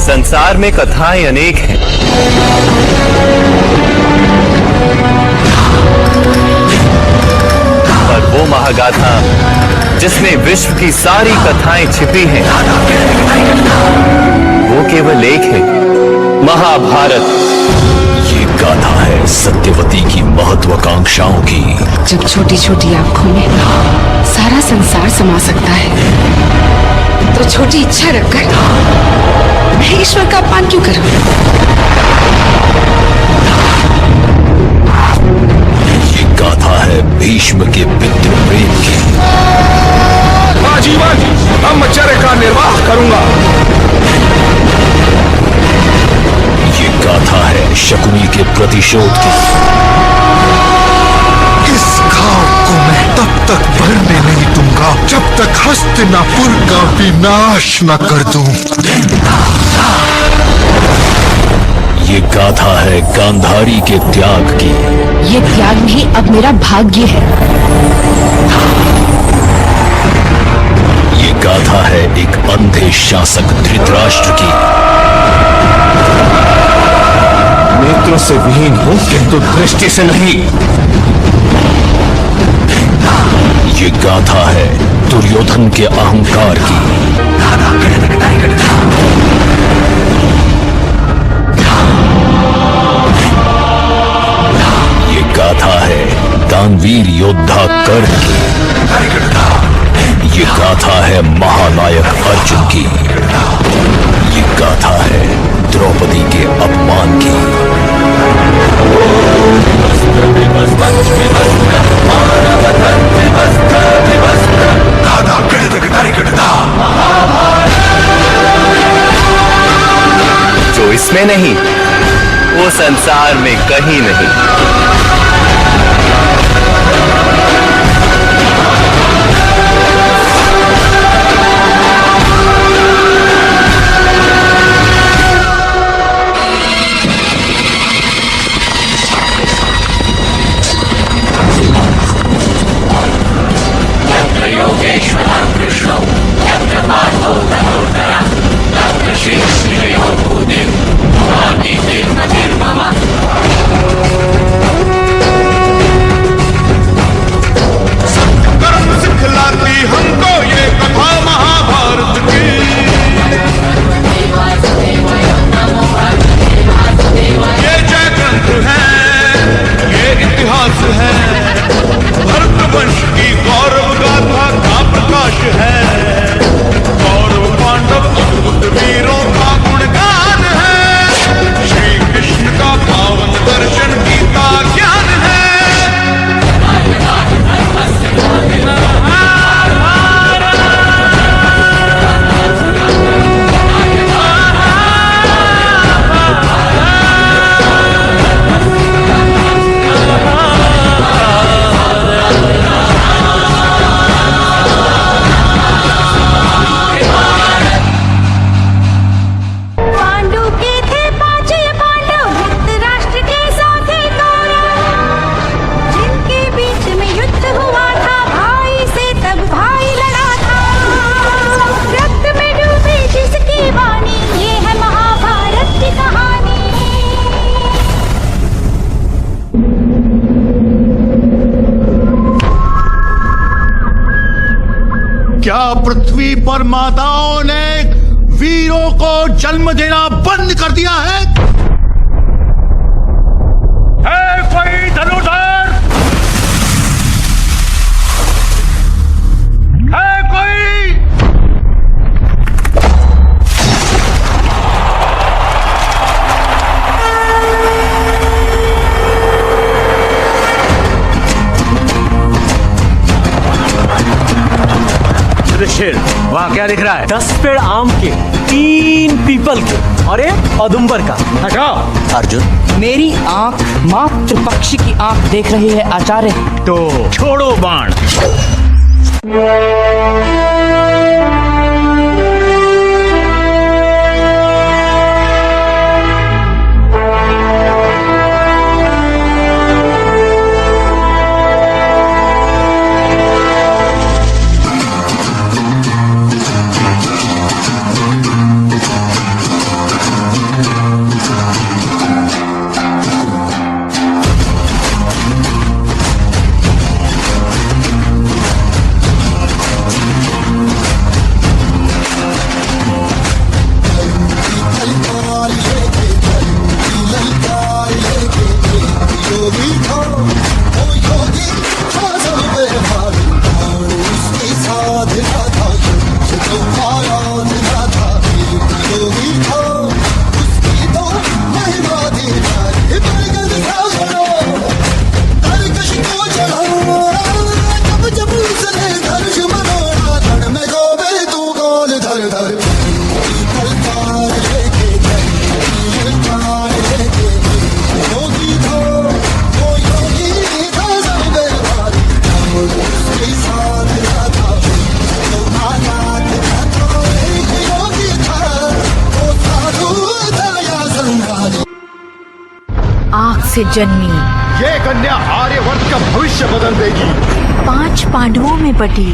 संसार में कथाएं अनेक हैं, पर वो महागाथा जिसमें विश्व की सारी कथाएं छिपी हैं, वो केवल एक है, महाभारत। ये गाथा है सत्यवती की महत्वाकांक्षाओं की। जब छोटी छोटी आंखों में सारा संसार समा सकता है, तो छोटी इच्छा रखकर मैं ईश्वर का अपमान क्यों करूं? ये गाथा है भीष्म के पितृ प्रेम की। आजीवन ब्रह्मचर्य का निर्वाह करूंगा। ये गाथा है शकुनी के प्रतिशोध की। इस घाव को मैं तब तक भरने नहीं दूंगा जब तक हस्तिनापुर का विनाश न कर दूं। ये गाथा है गांधारी के त्याग की। ये त्याग नहीं, अब मेरा भाग्य है। ये गाथा है एक अंधे शासक धृतराष्ट्र की। नेत्रों से विहीन हूं किंतु दृष्टि से नहीं। ये गाथा है दुर्योधन के अहंकार की। ये गाथा है दानवीर योद्धा कर्ण की। ये गाथा है महानायक अर्जुन की। ये गाथा है द्रौपदी के अपमान की। जो इसमें नहीं, वो संसार में कहीं नहीं। क्या पृथ्वी पर माताओं ने वीरों को जन्म देना बंद कर दिया है? कोई धनुर्धर? है कोई? शेर, वहाँ क्या दिख रहा है? 10 पेड़ आम के, 3 पीपल के और एक औदुंबर का। हटाओ। अर्जुन, मेरी आंख मात्र पक्षी की आंख देख रही है आचार्य। तो छोड़ो बाण। आग से जन्मी ये कन्या आर्यवर्त का भविष्य बदल देगी। 5 पांडवों में बटी।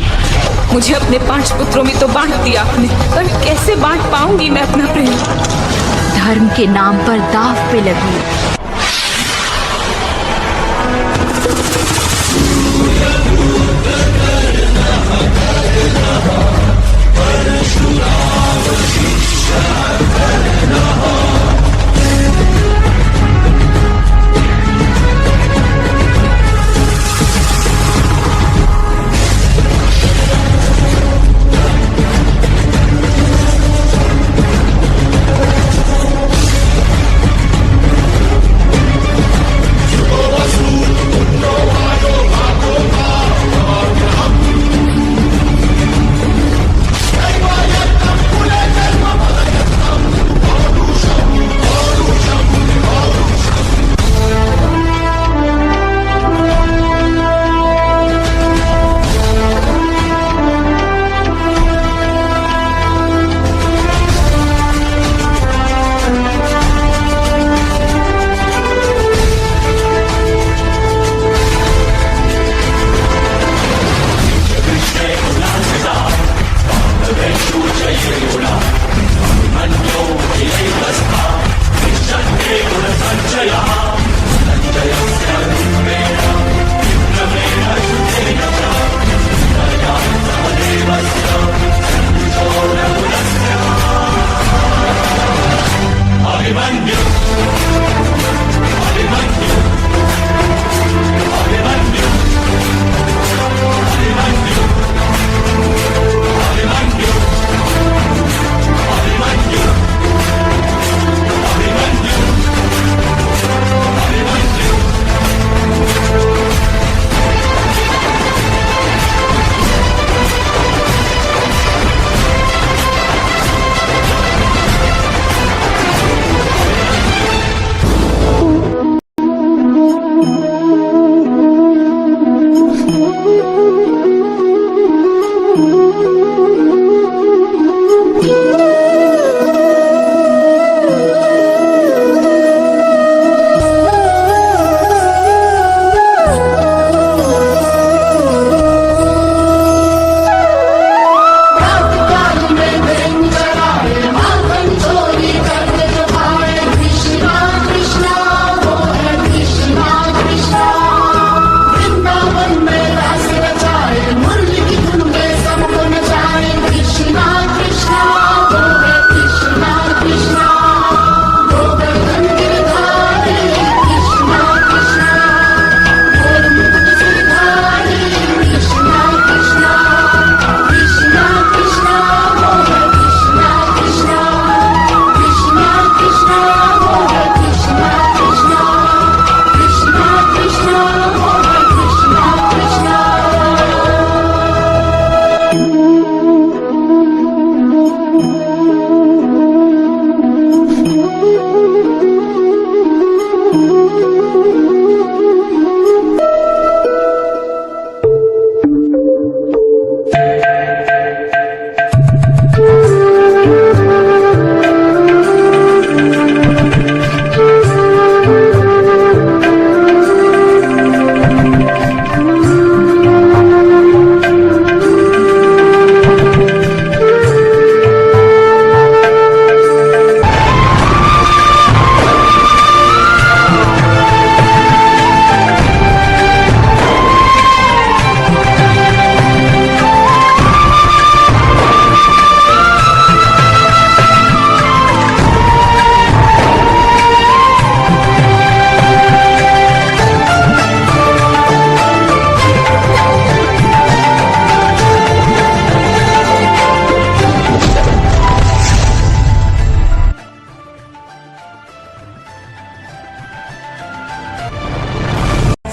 मुझे अपने 5 पुत्रों में तो बांट दिया आपने, पर कैसे बांट पाऊंगी मैं अपना प्रेम? धर्म के नाम पर दाव पे लगी।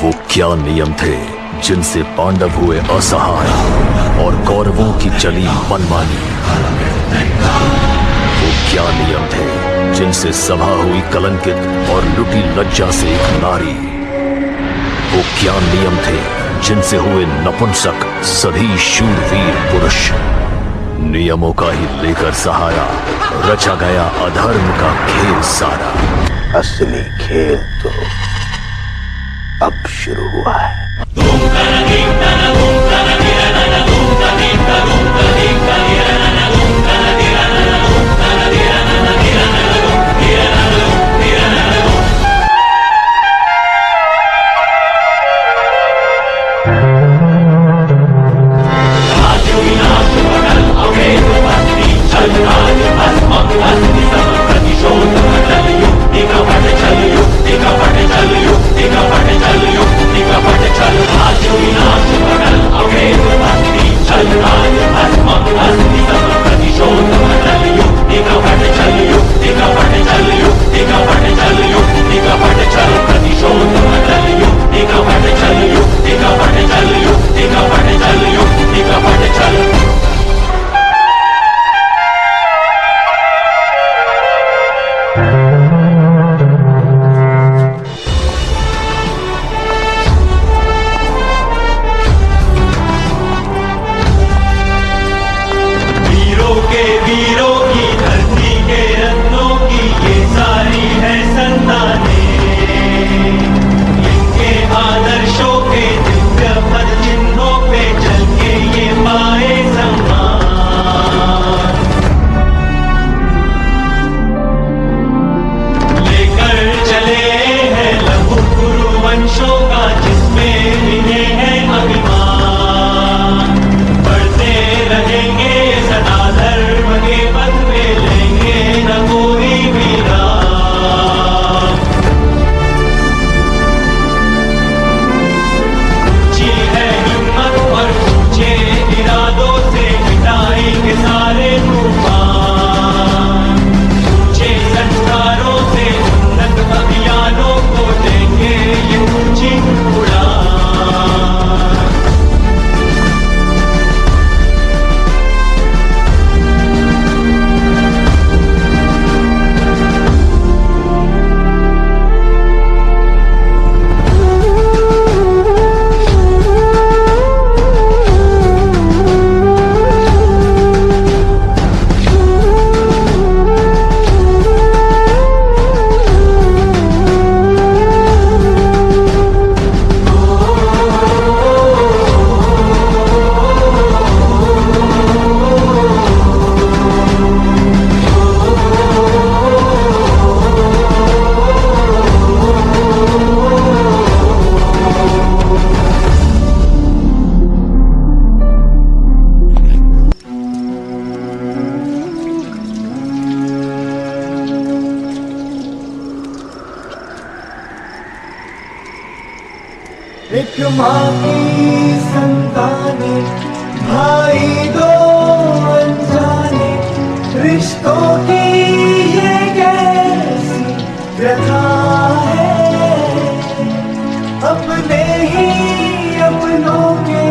वो क्या नियम थे जिनसे पांडव हुए असहाय और कौरवों की चली मनमानी? वो क्या नियम थे जिनसे सभा हुई कलंकित और लुटी लज्जा से एक नारी? वो क्या नियम थे जिनसे हुए नपुंसक सभी शूरवीर पुरुष? नियमों का ही लेकर सहारा रचा गया अधर्म का खेल सारा। असली खेल तो अब शुरू हुआ है। एक माँ की संताने, भाई दो अनजाने, रिश्तों की ये कैसी प्रथा है। अपने ही अपनों के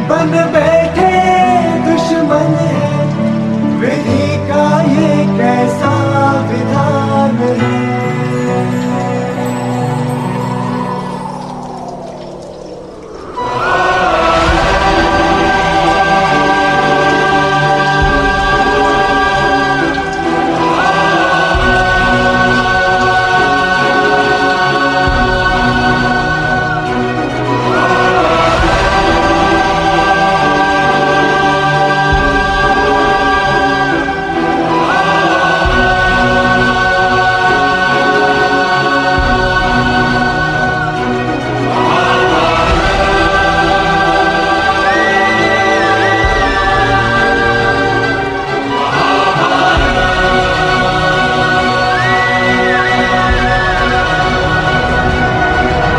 बन बैठे दुश्मन है, विधि का ये कैसा विधान है।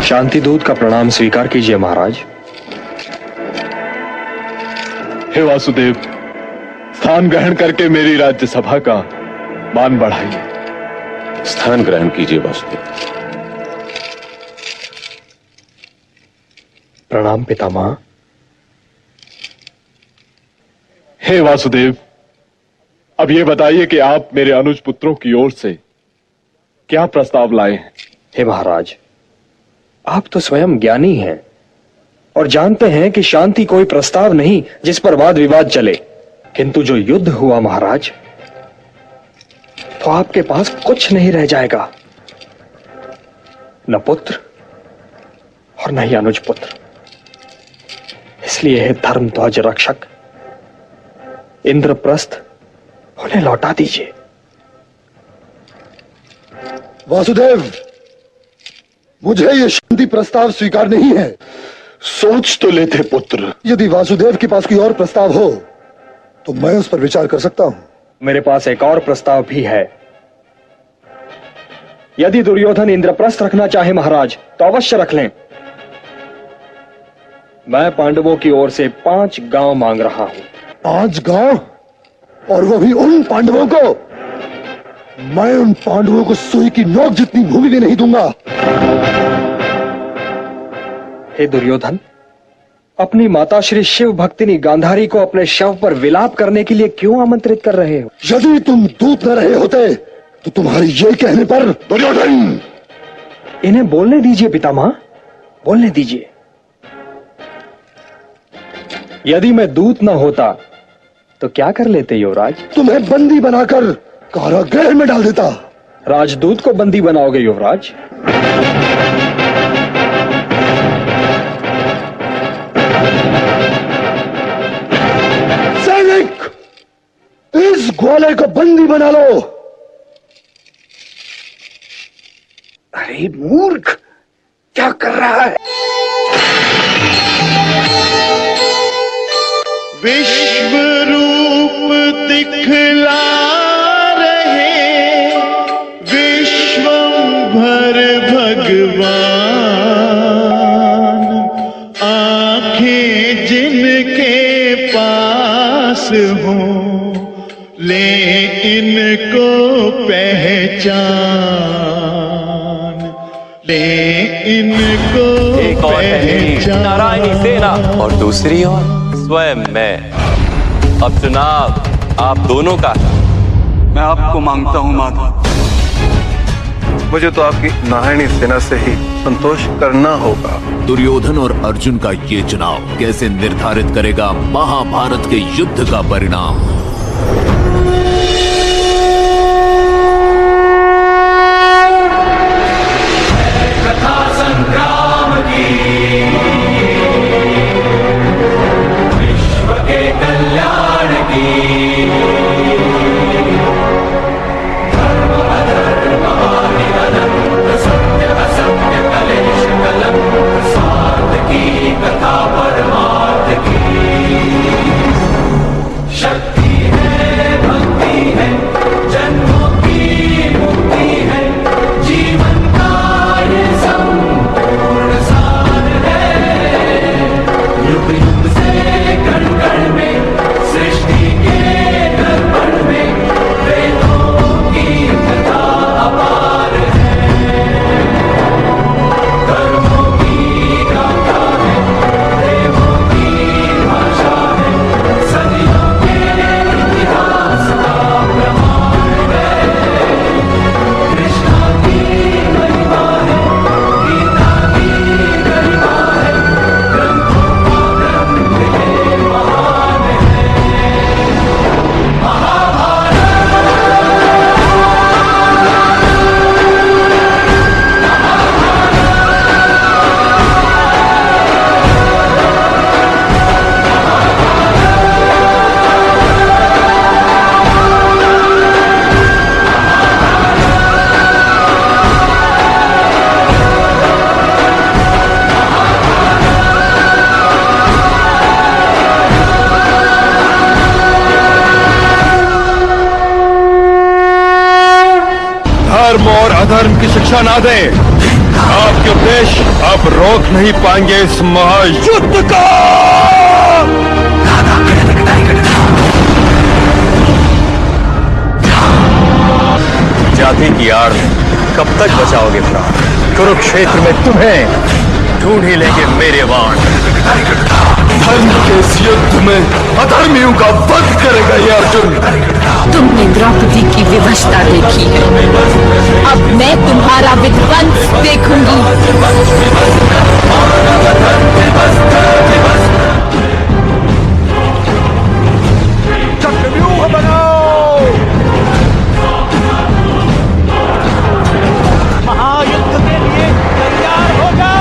शांति दूत का प्रणाम स्वीकार कीजिए महाराज। हे वासुदेव, स्थान ग्रहण करके मेरी राज्यसभा का मान बढ़ाइए। स्थान ग्रहण कीजिए वासुदेव। प्रणाम पितामह। हे वासुदेव, अब ये बताइए कि आप मेरे अनुज पुत्रों की ओर से क्या प्रस्ताव लाए हैं? हे महाराज, आप तो स्वयं ज्ञानी हैं और जानते हैं कि शांति कोई प्रस्ताव नहीं जिस पर वाद विवाद चले। किंतु जो युद्ध हुआ महाराज, तो आपके पास कुछ नहीं रह जाएगा, न पुत्र और न ही अनुज पुत्र। इसलिए हे धर्म ध्वज रक्षक, इंद्रप्रस्थ उन्हें लौटा दीजिए। वासुदेव, मुझे यह शांति प्रस्ताव स्वीकार नहीं है। सोच तो लेते पुत्र। यदि वासुदेव के पास कोई और प्रस्ताव हो तो मैं उस पर विचार कर सकता हूं। मेरे पास एक और प्रस्ताव भी है। यदि दुर्योधन इंद्रप्रस्थ रखना चाहे महाराज, तो अवश्य रख लें। मैं पांडवों की ओर से 5 गांव मांग रहा हूं। 5 गांव? और वो भी उन पांडवों को? मैं उन पांडवों को सुई की नोक जितनी भूमि भी नहीं दूंगा। हे दुर्योधन, अपनी माता श्री शिव भक्तिनी गांधारी को अपने शव पर विलाप करने के लिए क्यों आमंत्रित कर रहे हो? यदि तुम दूत न रहे होते तो तुम्हारे ये कहने पर दुर्योधन। इन्हें बोलने दीजिए पितामह, बोलने दीजिए। यदि मैं दूत न होता तो क्या कर लेते युवराज? तुम्हें बंदी बनाकर कारागृह में डाल देता। राजदूत को बंदी बनाओगे युवराज? सैनिक, इस ग्वाले को बंदी बना लो। अरे मूर्ख, क्या कर रहा है? विश्व रूप दिखला रहे विश्वंभर भगवान, आंखें जिनके पास हों ले इनको पहचान, ले इनको एक और है नारायणी सेना और दूसरी ओर स्वयं मैं। अब चुनाव आप दोनों का। मैं आपको मांगता हूं माधव, मुझे तो आपकी नारायणी सेना से ही संतोष करना होगा। दुर्योधन और अर्जुन का ये चुनाव कैसे निर्धारित करेगा महाभारत के युद्ध का परिणाम? कथा संग्राम की, विश्व के कल्याण की, धर्म अधर्म आदि अनंत, सत्य असत्य कलेश कलंक, स्वार्थ की कथा परमार्थ की। शक्ति है, भक्ति है, जन्मों की मुक्ति है, जीवन का ये संपूर्ण सार है। युग युग से कण कण में, सृष्टि के दर्पण में, वेदों की कथा अपार है। कर्मों की गाथा है, देवों की भाषा है, सदियों के इतिहास का प्रमाण है। कृष्णा की महिमा है, गीता की गरिमा है, ग्रंथों का ग्रंथ है, महान है महाभारत। धर्म और अधर्म की शिक्षा ना दें। आपके उपदेश आप रोक नहीं पाएंगे इस महायुद्ध का। जाति की आड़ में कब तक बचाओगे प्राण? कुरुक्षेत्र में तुम्हें ढूंढ ही लेंगे मेरे वाण। धर्म के इस युद्ध में अधर्मियों का वध करेगा ये अर्जुन। तुमने द्रौपदी की विवशता देखी है, अब मैं तुम्हारा विध्वंस देखूंगी। चक्रव्यूह बनाओ। महायुद्ध के लिए तैयार हो जाओ।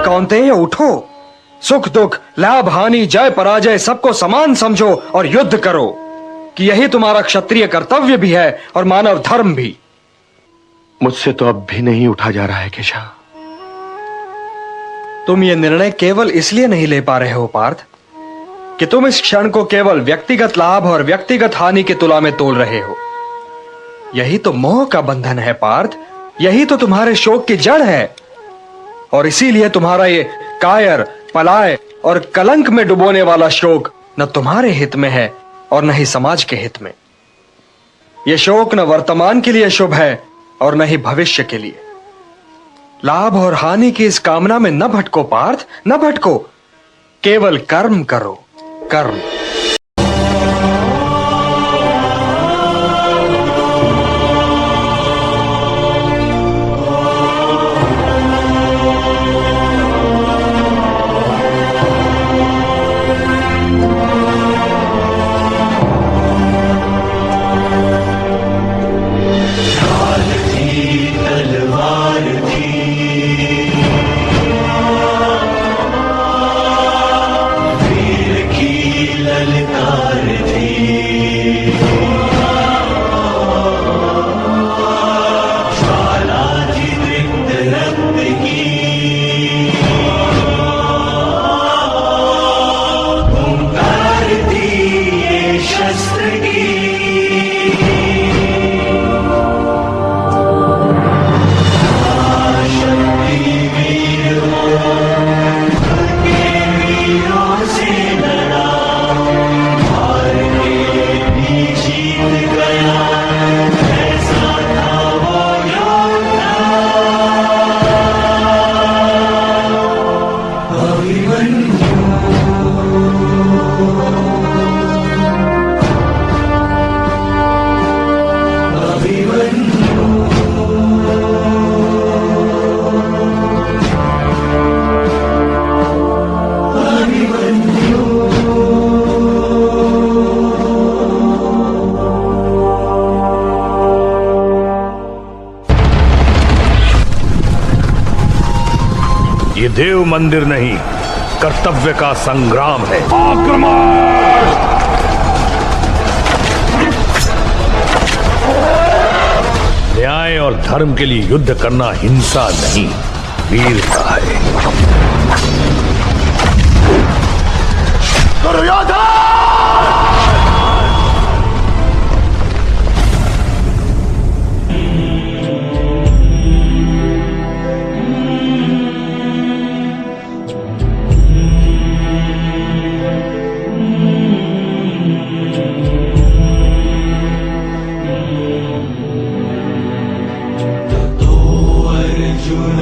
कौनतेय उठो, सुख दुख लाभ हानि जय पराजय सबको समान समझो और युद्ध करो कि यही तुम्हारा क्षत्रिय कर्तव्य भी है और मानव धर्म भी। मुझसे तो अब भी नहीं उठा जा रहा है केशव। तुम ये निर्णय केवल इसलिए नहीं ले पा रहे हो पार्थ कि तुम इस क्षण को केवल व्यक्तिगत लाभ और व्यक्तिगत हानि की तुला में तोल रहे हो। यही तो मोह का बंधन है पार्थ, यही तो तुम्हारे शोक की जड़ है। और इसीलिए तुम्हारा ये कायर पलाय और कलंक में डुबोने वाला शोक न तुम्हारे हित में है और न ही समाज के हित में। यह शोक न वर्तमान के लिए शुभ है और न ही भविष्य के लिए। लाभ और हानि की इस कामना में न भटको पार्थ, न भटको, केवल कर्म करो, कर्म। देव मंदिर नहीं, कर्तव्य का संग्राम है। न्याय और धर्म के लिए युद्ध करना हिंसा नहीं, वीरता है। अर्जुन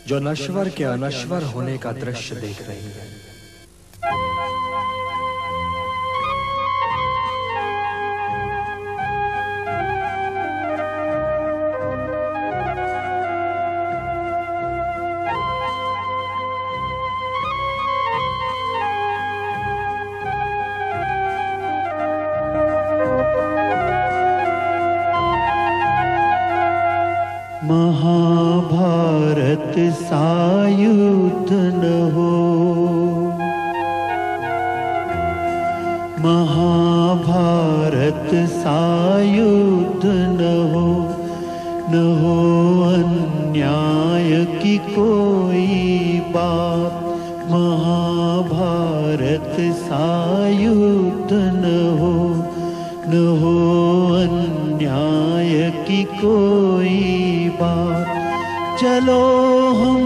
जो नश्वर के अनश्वर होने का दृश्य देख रही है। महाभारत सा युद्ध न हो, महाभारत सा युद्ध न हो अन्याय की कोई बात, महाभारत सा युद्ध न हो अन्याय की कोई बात। चलो हम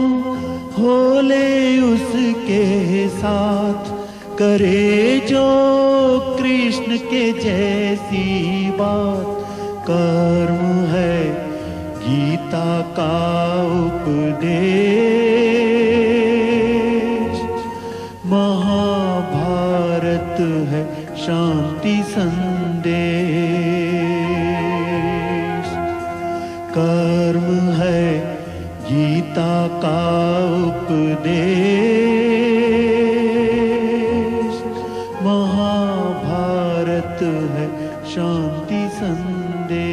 होले उसके साथ, करे जो कृष्ण के जैसी बात। कर्म है गीता का उपदेश, महाभारत है शांति संदेश। कर्म है गीता का उपदेश, महाभारत है शांति संदेश।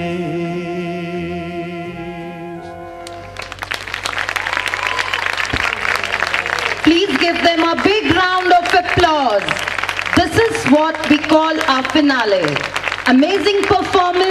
Please give them a big round of applause. This is what we call our finale. Amazing performance.